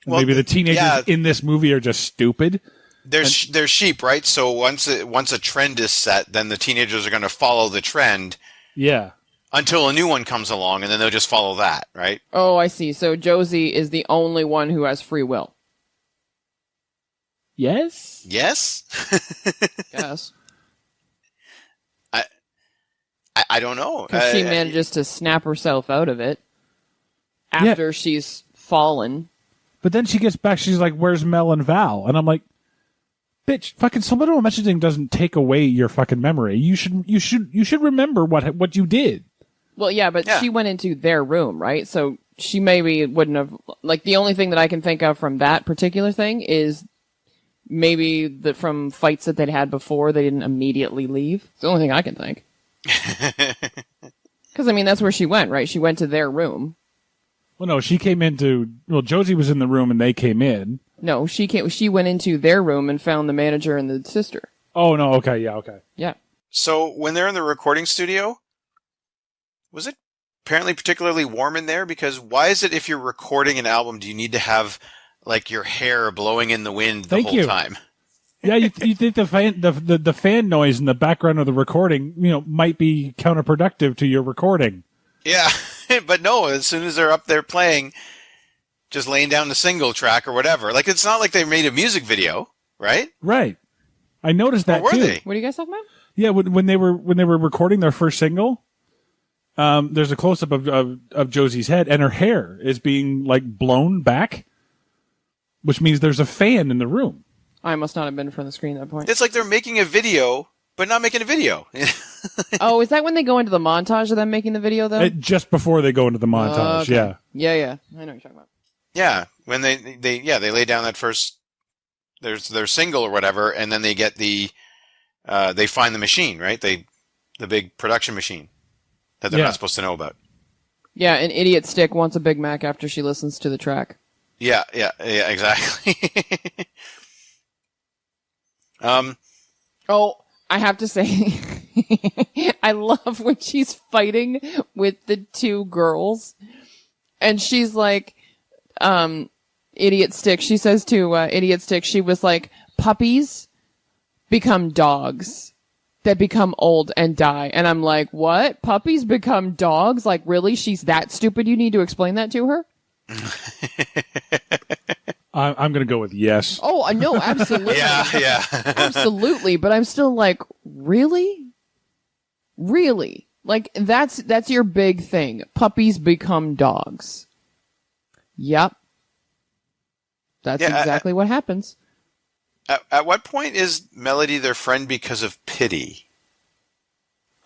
And Well, maybe the teenagers yeah. in this movie are just stupid. They're sheep, right? So once a trend is set, then the teenagers are going to follow the trend Yeah. until a new one comes along, and then they'll just follow that, right? Oh, I see. So Josie is the only one who has free will. Yes? Yes. Yes. I don't know. Because she manages to snap herself out of it after she's fallen. But then she gets back, she's like, where's Mel and Val? And I'm like, bitch, fucking subliminal messaging doesn't take away your fucking memory. You should remember what you did. Well, yeah, but she went into their room, right? So she maybe wouldn't have, like, the only thing that I can think of from that particular thing is maybe from fights that they'd had before, they didn't immediately leave. It's the only thing I can think. Because, I mean, that's where she went, right? She went to their room. Well, no, she came Josie was in the room and they came in. No, she went into their room and found the manager and the sister. Oh, no, okay, yeah, okay. Yeah. So when they're in the recording studio, was it apparently particularly warm in there? Because why is it if you're recording an album, do you need to have like your hair blowing in the wind the whole time? Yeah, you think the fan noise in the background of the recording, might be counterproductive to your recording. Yeah, but no, as soon as they're up there playing, just laying down the single track or whatever. Like, it's not like they made a music video, right? Right. I noticed that or were too. They? What are you guys talking about? Yeah, when they were recording their first single, there's a close up of Josie's head, and her hair is being like blown back, which means there's a fan in the room. I must not have been in front of the screen at that point. It's like they're making a video, but not making a video. Oh, is that when they go into the montage of them making the video, though? Just before they go into the montage, okay. yeah. Yeah. I know what you're talking about. Yeah, when they lay down that first their single or whatever, and then they get they find the machine, right? The big production machine that they're not supposed to know about. Yeah, an idiot stick wants a Big Mac after she listens to the track. Yeah, exactly. Oh, I have to say, I love when she's fighting with the two girls, and she's like, Idiot Stick. She says to Idiot Stick, she was like, puppies become dogs that become old and die. And I'm like, what? Puppies become dogs? Like, really? She's that stupid? You need to explain that to her? I'm going to go with yes. Oh, no, absolutely. yeah. Absolutely. But I'm still like, really? Really? Like, that's your big thing. Puppies become dogs. Yep. That's exactly what happens. At what point is Melody their friend because of pity?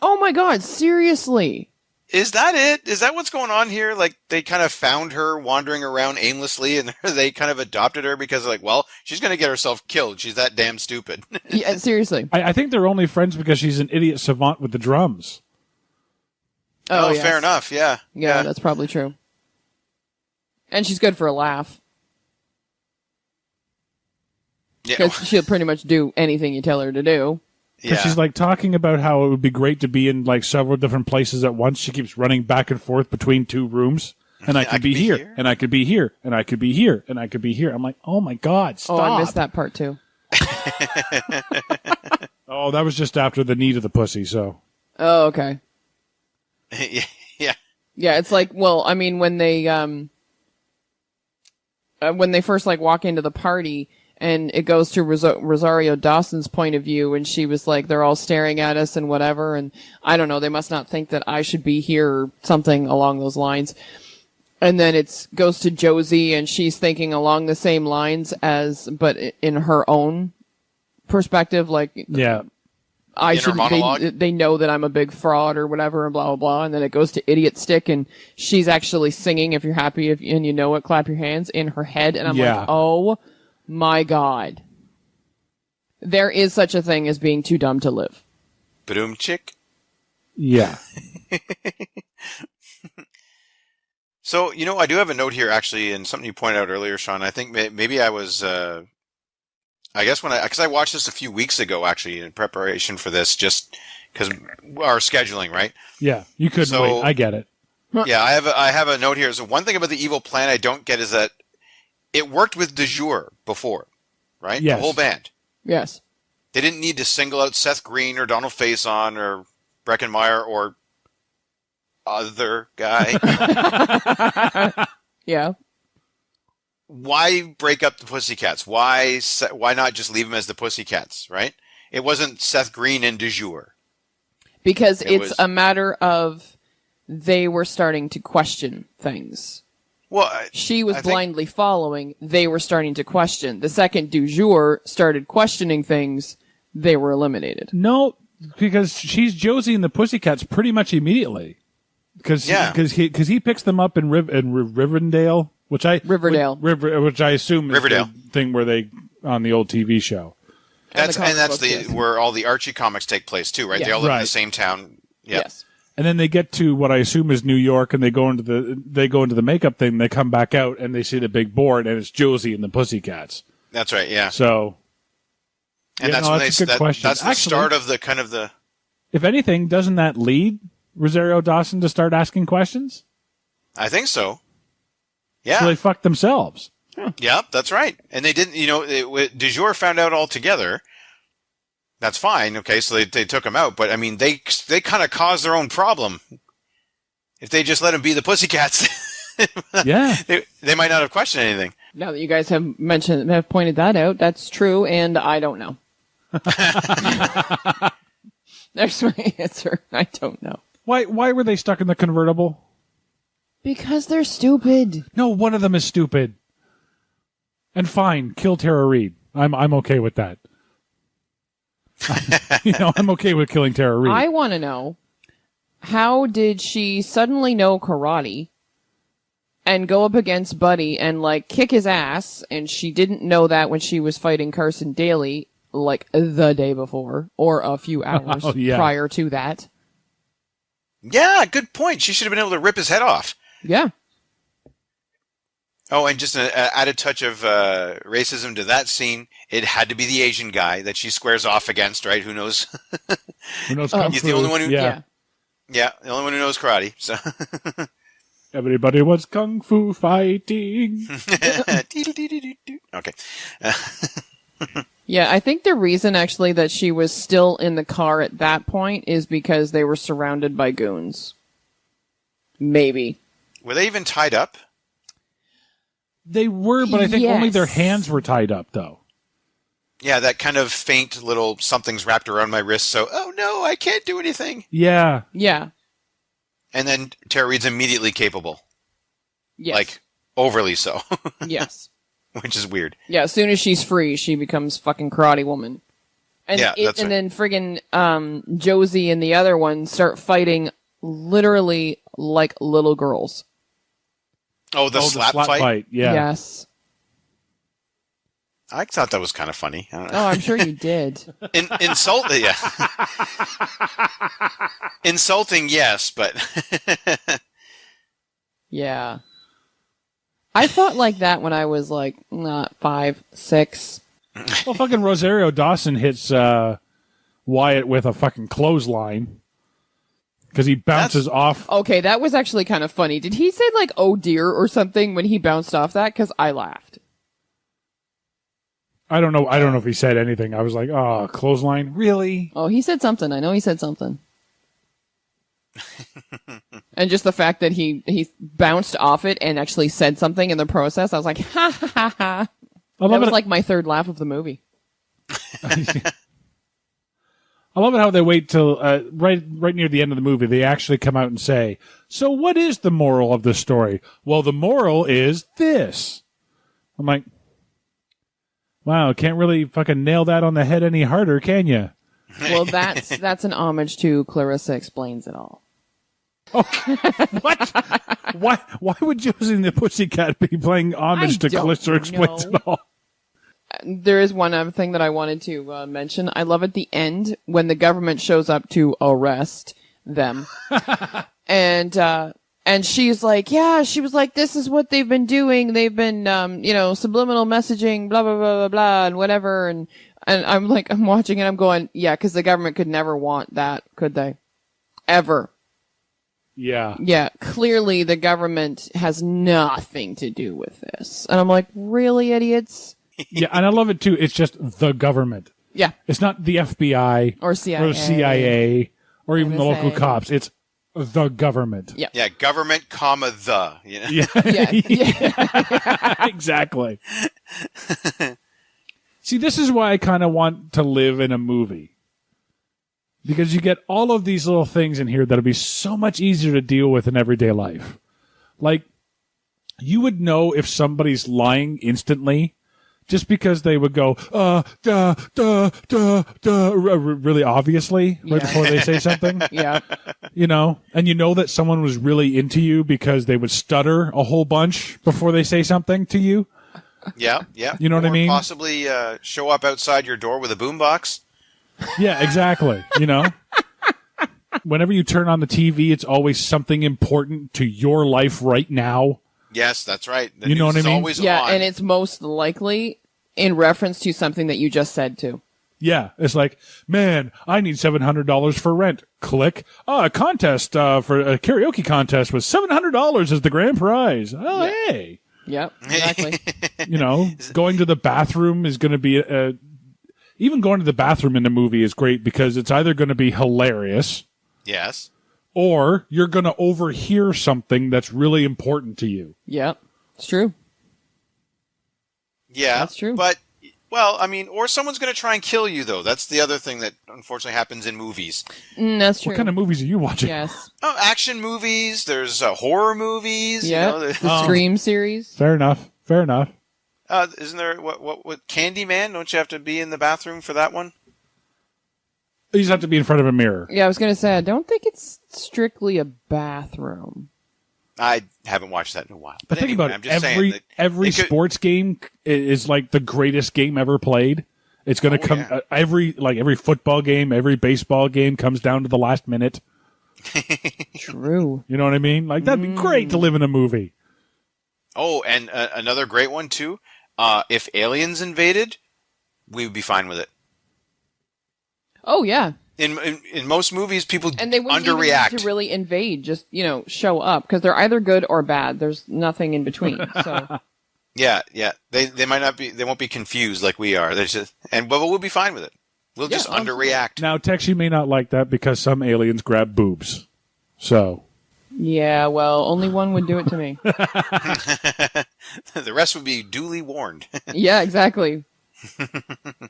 Oh my God, seriously. Is that it? Is that what's going on here? Like, they kind of found her wandering around aimlessly, and they kind of adopted her because, like, well, she's going to get herself killed. She's that damn stupid. Yeah, seriously. I think they're only friends because she's an idiot savant with the drums. Oh, yes. Fair enough, yeah. Yeah, that's probably true. And she's good for a laugh. Yeah. Because she'll pretty much do anything you tell her to do. Because she's like talking about how it would be great to be in like several different places at once. She keeps running back and forth between two rooms. And I could be here, and I could be here, and I could be here, and I could be here. I'm like, oh my God, stop. Oh, I missed that part too. Oh, that was just after the need of the pussy, so. Oh, okay. Yeah. Yeah, it's like, well, I mean, when they first like walk into the party, and it goes to Rosario Dawson's point of view, and she was like, they're all staring at us and whatever, and I don't know, they must not think that I should be here or something along those lines. And then it goes to Josie, and she's thinking along the same lines but in her own perspective, like, yeah, I shouldn't. They know that I'm a big fraud or whatever, and blah blah blah. And then it goes to Idiot Stick, and she's actually singing "If You're Happy and You Know It, Clap Your Hands" in her head, and I'm like, oh my God, there is such a thing as being too dumb to live. Boom chick. Yeah. So, I do have a note here, actually, and something you pointed out earlier, Sean. I think maybe I was, I guess because I watched this a few weeks ago, actually, in preparation for this, just because our scheduling, right? Yeah, you couldn't wait. I get it. Yeah, I have a note here. So one thing about the Evil Plan I don't get is that it worked with De Jure before, right? Yes. The whole band. Yes. They didn't need to single out Seth Green or Donald Faison or Breckenmeyer or other guy. Yeah. Why break up the Pussycats? Why not just leave them as the Pussycats, right? It wasn't Seth Green and De Jure. Because it's a matter of they were starting to question things. Well, She was I think- blindly following. They were starting to question. The second du jour started questioning things, they were eliminated. No, because she's Josie and the Pussycats pretty much immediately. Because he picks them up in Riverdale, which I assume is Riverdale. the thing where they on the old TV show. That's comic that's book, yes. where all the Archie comics take place too, right? Yeah. They all live in Right. the same town. Yep. Yes. And then they get to what I assume is New York, and they go into the makeup thing. They come back out, and they see the big board, and it's Josie and the Pussycats. That's right. Yeah. So, And yeah, that's no, when that's a good that's question. the Actually, start of the kind of the. if anything, doesn't that lead Rosario Dawson to start asking questions? I think so. So Yeah. they fucked themselves. Yep. That's right. And they didn't. Du jour found out altogether. That's fine. Okay. So they took him out, but I mean, they kind of caused their own problem. If they just let him be the Pussycats, Yeah. they might not have questioned anything. Now that you guys have pointed that out, that's true, and I don't know. There's my answer. I don't know. Why were they stuck in the convertible? Because they're stupid. No, one of them is stupid. And fine, kill Tara Reid. I'm okay with that. I'm okay with killing Tara Reid. I want to know, how did she suddenly know karate and go up against Buddy and, like, kick his ass, and she didn't know that when she was fighting Carson Daly, like, the day before, or a few hours prior to that? Yeah. Good point. She should have been able to rip his head off. Yeah. Oh, and just an added touch of racism to that scene. It had to be the Asian guy that she squares off against, right? Who knows? Who knows kung He's fu? the only one who- Yeah. Yeah, the only one who knows karate. So. Everybody was kung fu fighting. Okay. Yeah, I think the reason, actually, that she was still in the car at that point is because they were surrounded by goons. Maybe. Were they even tied up? They were, but I think only their Yes. hands were tied up, though. Yeah, that kind of faint little something's wrapped around my wrist. So, oh no, I can't do anything. Yeah. Yeah. And then Tara Reid's immediately capable, Yes. like overly so, Yes. which is weird. Yeah, as soon as she's free, she becomes fucking karate woman. And Yeah, that's and right. then friggin' Josie and the other one start fighting literally like little girls. Oh, the slap fight. Yeah. Yes. I thought that was kind of funny. I don't know. Oh, I'm sure you did. Yeah. Insulting, yes, but Yeah. I thought like that when I was like, not 5, 6. Well, fucking Rosario Dawson hits Wyatt with a fucking clothesline because he bounces off. Okay, that was actually kind of funny. Did he say like, oh dear, or something when he bounced off that? Because I laughed. I don't know if he said anything. I was like, oh, clothesline? Really? Oh, he said something. I know he said something. And just the fact that he bounced off it and actually said something in the process, I was like, ha ha ha ha. I That love was it. like my third laugh of the movie. I love it how they wait till right near the end of the movie. They actually come out and say, "So what is the moral of the story?" Well, the moral is this. I'm like, wow, can't really fucking nail that on the head any harder, can you? Well, that's an homage to Clarissa Explains It All. What? Why would Josie and the Pussycat be playing homage to don't Clarissa Explains know. It All? There is one other thing that I wanted to mention. I love at the end when the government shows up to arrest them. And she's like, yeah, she was like, this is what they've been doing. They've been, subliminal messaging, blah, blah, blah, blah, blah, and whatever. And I'm like, I'm watching it. I'm going, yeah, because the government could never want that, could they? Ever. Yeah. Yeah, clearly the government has nothing to do with this. And I'm like, really, idiots? Yeah, and I love it too. It's just the government. Yeah. It's not the FBI Or CIA. or CIA or even the NSA. local cops. It's the government. Yeah. yeah, government, comma the. You know? Yeah. Yeah. Exactly. See, this is why I kind of want to live in a movie. Because you get all of these little things in here that'll be so much easier to deal with in everyday life. Like, you would know if somebody's lying instantly just because they would go, really obviously right before they say something. Yeah. You know, and you know that someone was really into you because they would stutter a whole bunch before they say something to you. Yeah, yeah. You know what I Or mean? possibly show up outside your door with a boombox. Yeah, exactly. You know, whenever you turn on the TV, it's always something important to your life right now. Yes, that's right. The You know news what I is mean? always Yeah, on. and it's most likely in reference to something that you just said too. Yeah, it's like, man, I need $700 for rent. Click. A contest for a karaoke contest with $700 as the grand prize. Oh, Yeah. hey. Yep, exactly. You know, going to the bathroom is going to be even going to the bathroom in a movie is great because it's either going to be hilarious Yes. or you're going to overhear something that's really important to you. Yep, it's true. Yeah, That's true. But, well, I mean, or someone's going to try and kill you, though. That's the other thing that unfortunately happens in movies. That's true. What kind of movies are you watching? Yes. Oh, action movies. There's horror movies. Yeah. You know, The Scream series. Fair enough. Fair enough. isn't there what Candyman? Don't you have to be in the bathroom for that one? You just have to be in front of a mirror. Yeah, I was gonna say I don't think it's strictly a bathroom. I haven't watched that in a while. But Think anyway, about I'm just saying every that every it could- sports game is like the greatest game ever played. It's going to come yeah. every football game, every baseball game comes down to the last minute. True. You know what I mean? Like that'd be great to live in a movie. Oh, and another great one too. If aliens invaded, we would be fine with it. Oh yeah. In most movies, people And they wouldn't even underreact. need to really invade, just, show up, because they're either good or bad. There's nothing in between. So Yeah. They might not be. They won't be confused like we are. They're just, but we'll be fine with it. We'll just absolutely. underreact. Now, Tex, you may not like that because some aliens grab boobs. So yeah, well, only one would do it to me. The rest would be duly warned. Yeah, exactly.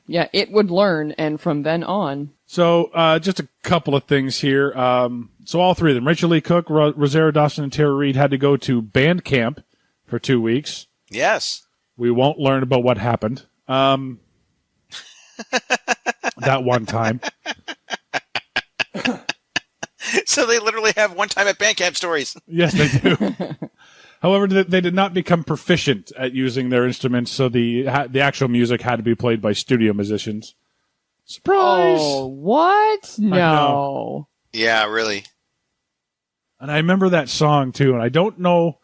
Yeah, it would learn, and from then on. So, just a couple of things here. So all three of them, Rachel Lee Cook, Rosario Dawson, and Tara Reid, had to go to band camp for 2 weeks. Yes. We won't learn about what happened. That one time. So they literally have one time at band camp stories. Yes, they do. However, they did not become proficient at using their instruments, so the actual music had to be played by studio musicians. Surprise! Oh, what? know. No. Yeah, really. And I remember that song too, and I don't know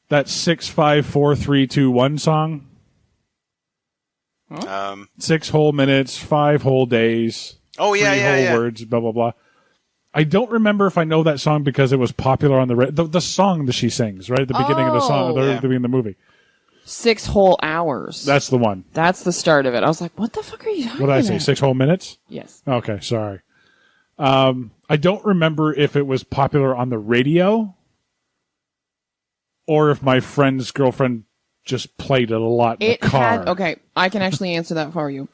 that 6-5-4-3-2-1 song. 6 whole minutes, 5 whole days. Oh, yeah, 3 yeah, whole yeah. words, blah blah blah. I don't remember if I know that song because it was popular on the song that she sings right at the beginning of the song, Oh. at the beginning of the movie. 6 whole hours. That's the one. That's the start of it. I was like, what the fuck are you talking What did I about? say? 6 whole minutes? Yes. Okay, sorry. I don't remember if it was popular on the radio or if my friend's girlfriend just played it a lot in It the car. had, okay, I can actually answer that for you.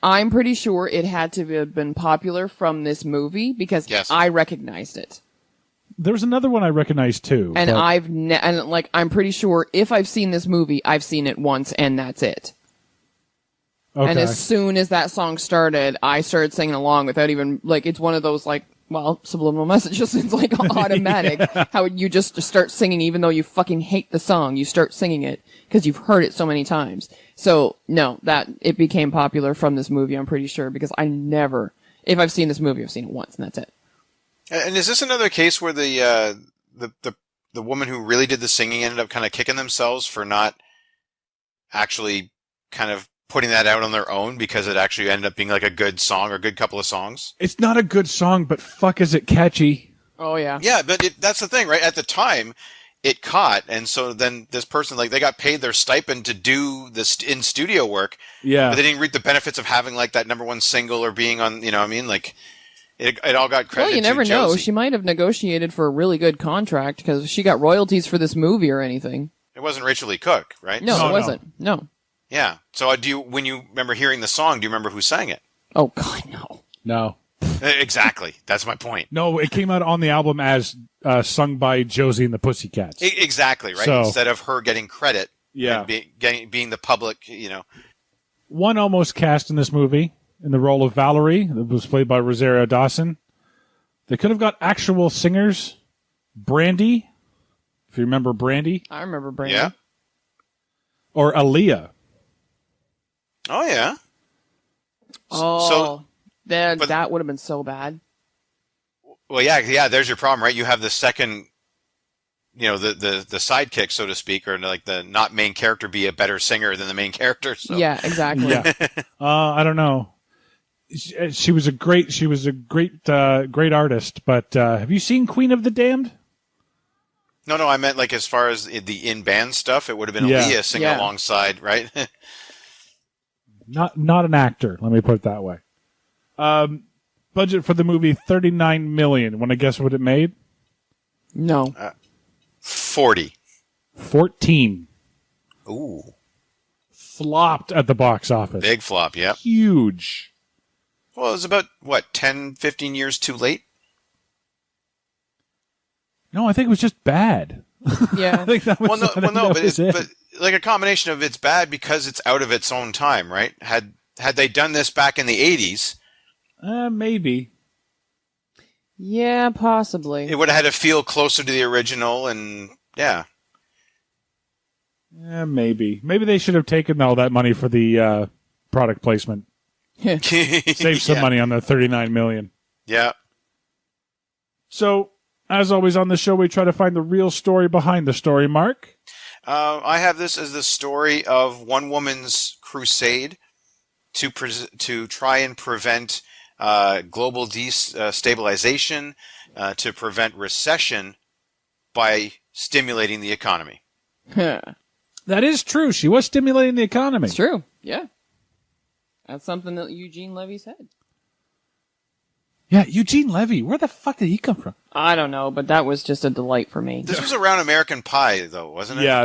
I'm pretty sure it had to have been popular from this movie because Yes. I recognized it. There was another one I recognized too. And but- I'm pretty sure if I've seen this movie, I've seen it once and that's it. okay. And as soon as that song started, I started singing along without even, it's one of those, subliminal messages. It's automatic. How you just start singing even though you fucking hate the song. You start singing it because you've heard it so many times. So, no, it became popular from this movie, I'm pretty sure, because if I've seen this movie, I've seen it once and that's it. And is this another case where the woman who really did the singing ended up kind of kicking themselves for not actually kind of putting that out on their own because it actually ended up being like a good song or a good couple of songs? It's not a good song, but fuck is it catchy. Oh, yeah. Yeah, but that's the thing, right? At the time, it caught, and so then this person, they got paid their stipend to do this in studio work, Yeah. but they didn't reap the benefits of having that number one single or being on, you know what I mean? It all got credited Well, you never to know. Josie. She might have negotiated for a really good contract because she got royalties for this movie or anything. It wasn't Rachel Lee Cook, right? No, No, it wasn't. No. Yeah. So when you remember hearing the song, do you remember who sang it? Oh, God, no. No. Exactly. That's my point. No, it came out on the album as sung by Josie and the Pussycats. Exactly, right? So- Instead of her getting credit. Yeah. And being the public, One almost cast in this movie in the role of Valerie, that was played by Rosario Dawson. They could have got actual singers. Brandy, if you remember Brandy. I remember Brandon. Yeah. Or Aaliyah. Oh, yeah. Oh, but- that would have been so bad. Well, yeah, there's your problem, right? You have the second, the sidekick, so to speak, or like the not main character be a better singer than the main character. So. Yeah, exactly. Yeah. I don't know. She was a great artist, but have you seen Queen of the Damned? No, I meant like as far as the in-band stuff, it would have been Yeah. Aaliyah singing alongside, right? Not an actor, let me put it that way. Budget for the movie, $39 million. Want to guess what it made? No. 40. 14. Ooh. Flopped at the box office. Big flop, yep. Huge. Well, it was about, 10, 15 years too late? No, I think it was just bad. Yeah. I think that was, but like a combination of it's bad because it's out of its own time, right? Had they done this back in the 80s, maybe. Yeah, possibly. it would have had to feel closer to the original, and yeah. Maybe. Maybe they should have taken all that money for the product placement. Save some money on the $39 million. Yeah. So, as always on the show, we try to find the real story behind the story, Mark. I have this as the story of one woman's crusade to try and prevent global destabilization, to prevent recession by stimulating the economy. That is true. She was stimulating the economy. It's true. Yeah. That's something that Eugene Levy said. Yeah, Eugene Levy. Where the fuck did he come from? I don't know, but that was just a delight for me. This was around American Pie, though, wasn't it? Yeah,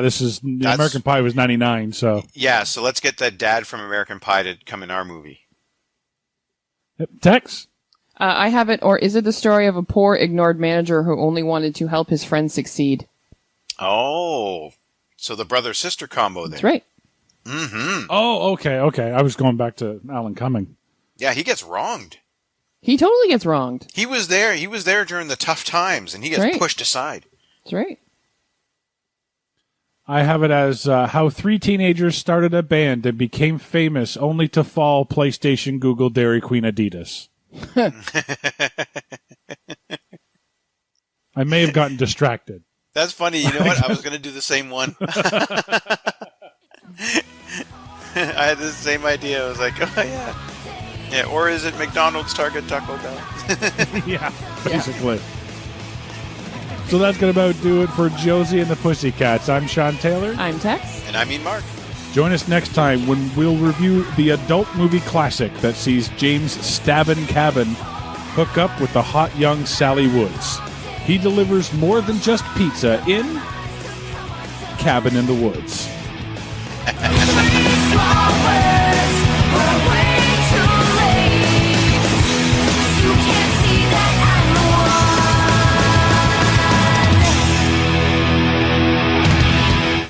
American Pie was 99, so. Yeah, so let's get that dad from American Pie to come in our movie. Tex? I have it, or is it the story of a poor, ignored manager who only wanted to help his friend succeed? Oh, so the brother-sister combo there. That's right. Mm-hmm. Oh, okay. I was going back to Alan Cumming. Yeah, he gets wronged. He totally gets wronged. He was there during the tough times, and he gets pushed aside. That's right. I have it as how 3 teenagers started a band and became famous only to fall PlayStation, Google, Dairy Queen, Adidas. I may have gotten distracted. That's funny. You know what? I was going to do the same one. I had the same idea. I was like, oh, yeah. Yeah, or is it McDonald's, Target, Taco Bell? Yeah, basically. So that's going to about do it for Josie and the Pussycats. I'm Sean Taylor. I'm Tex. And I mean Mark. Join us next time when we'll review the adult movie classic that sees James Stabbin' Cabin hook up with the hot young Sally Woods. He delivers more than just pizza in Cabin in the Woods.